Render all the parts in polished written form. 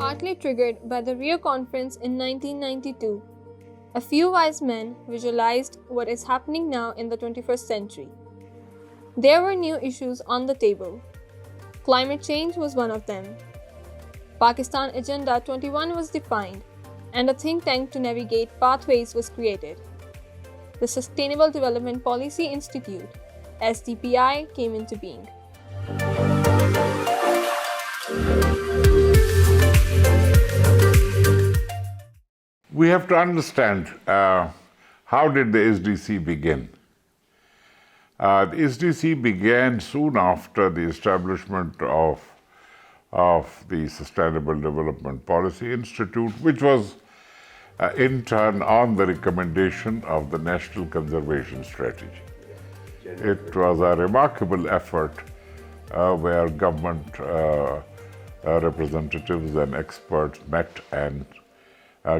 partly triggered by the Rio Conference in 1992, a few wise men visualized what is happening now in the 21st century. There were new issues on the table. Climate change was one of them. Pakistan Agenda 21 was defined, and a think tank to navigate pathways was created. The Sustainable Development Policy Institute, SDPI, came into being. We have to understand how did the SDC begin? The SDC began soon after the establishment of the Sustainable Development Policy Institute, which was in turn on the recommendation of the National Conservation Strategy. It was a remarkable effort where government representatives and experts met and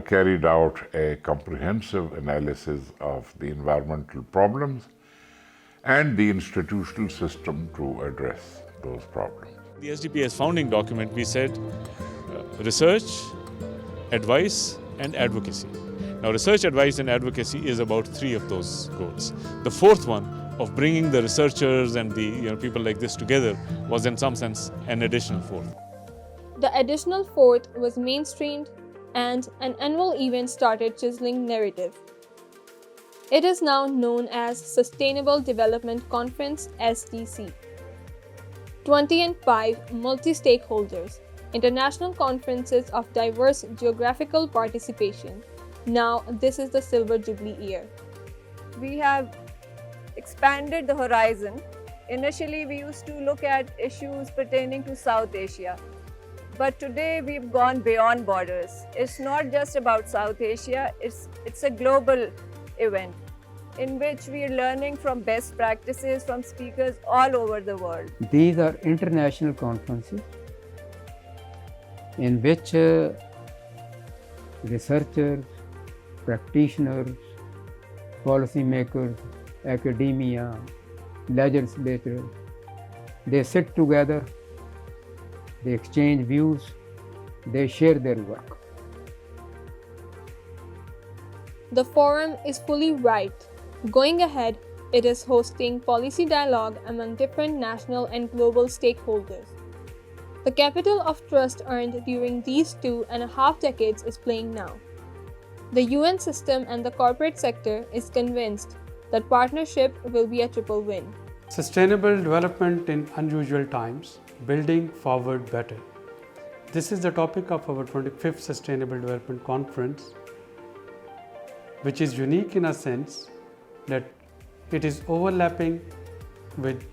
carried out a comprehensive analysis of the environmental problems and the institutional system to address those problems. The SDPI's founding document, we said research, advice, and advocacy. Now, research, advice, and advocacy is about 3 of those goals. The 4th one, of bringing the researchers and the people like this together, was in some sense an additional 4th. The additional 4th was mainstreamed, and an annual event started chiseling narrative. It is now known as Sustainable Development Conference (SDC). 25 multi-stakeholders, international conferences of diverse geographical participation. Now, this is the Silver Jubilee year. We have expanded the horizon. Initially, we used to look at issues pertaining to South Asia. But today, we've gone beyond borders. It's not just about South Asia, it's a global event in which we are learning from best practices from speakers all over the world. These are international conferences in which researchers, practitioners, policymakers, academia, legislators, they sit together, they exchange views, they share their work. The forum is fully ripe. Going ahead, it is hosting policy dialogue among different national and global stakeholders. The capital of trust earned during these 2.5 decades is playing now. The UN system and the corporate sector is convinced that partnership will be a triple win. Sustainable development in unusual times, building forward better. This is the topic of our 25th Sustainable Development Conference, which is unique in a sense that it is overlapping with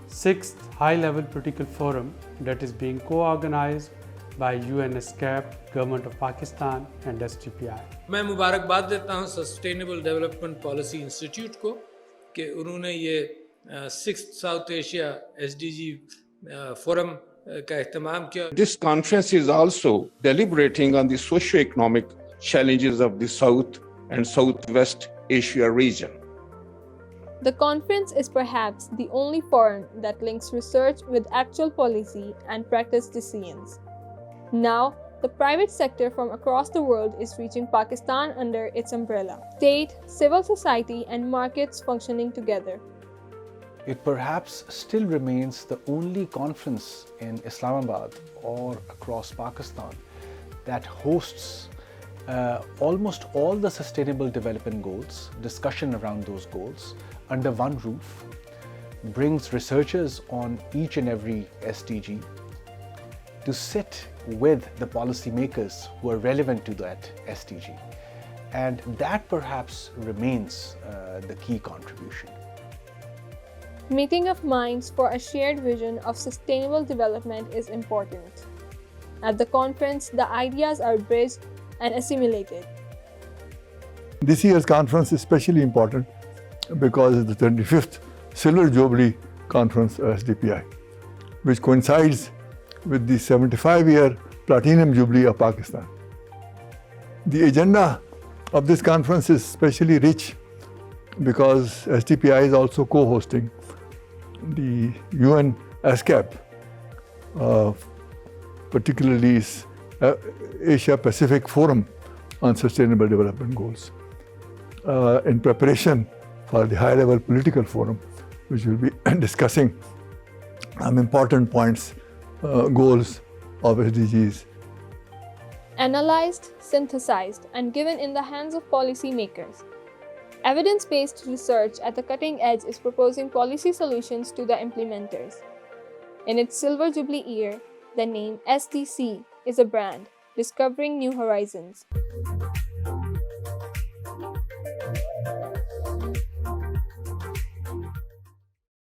6th high-level political forum that is being co-organized by UNESCAP, Government of Pakistan and SDPI. मैं मुबारकबाद देता हूँ sustainable development policy institute को कि उन्होंने ये 6th south Asia SDG forum का इत्मीनान किया. This conference is also deliberating on the socio-economic challenges of the South and Southwest Asia region. The conference is perhaps the only forum that links research with actual policy and practice decisions. Now, the private sector from across the world is reaching Pakistan under its umbrella. State, civil society, and markets functioning together. It perhaps still remains the only conference in Islamabad or across Pakistan that hosts almost all the sustainable development goals, discussion around those goals under one roof, brings researchers on each and every SDG to sit with the policymakers who are relevant to that SDG. And that perhaps remains the key contribution. Meeting of minds for a shared vision of sustainable development is important. At the conference, the ideas are bridged and assimilated. This year's conference is especially important because it's the 25th Silver Jubilee Conference SDPI, which coincides with the 75-year Platinum Jubilee of Pakistan. The agenda of this conference is especially rich because SDPI is also co-hosting the UN SCAP, particularly its Asia Pacific Forum on Sustainable Development Goals in preparation for the high-level political forum, which will be discussing important points, goals of SDGs. Analyzed, synthesized, and given in the hands of policymakers. Evidence-based research at the cutting edge is proposing policy solutions to the implementers. In its Silver Jubilee year, the name SDC is a brand, discovering new horizons.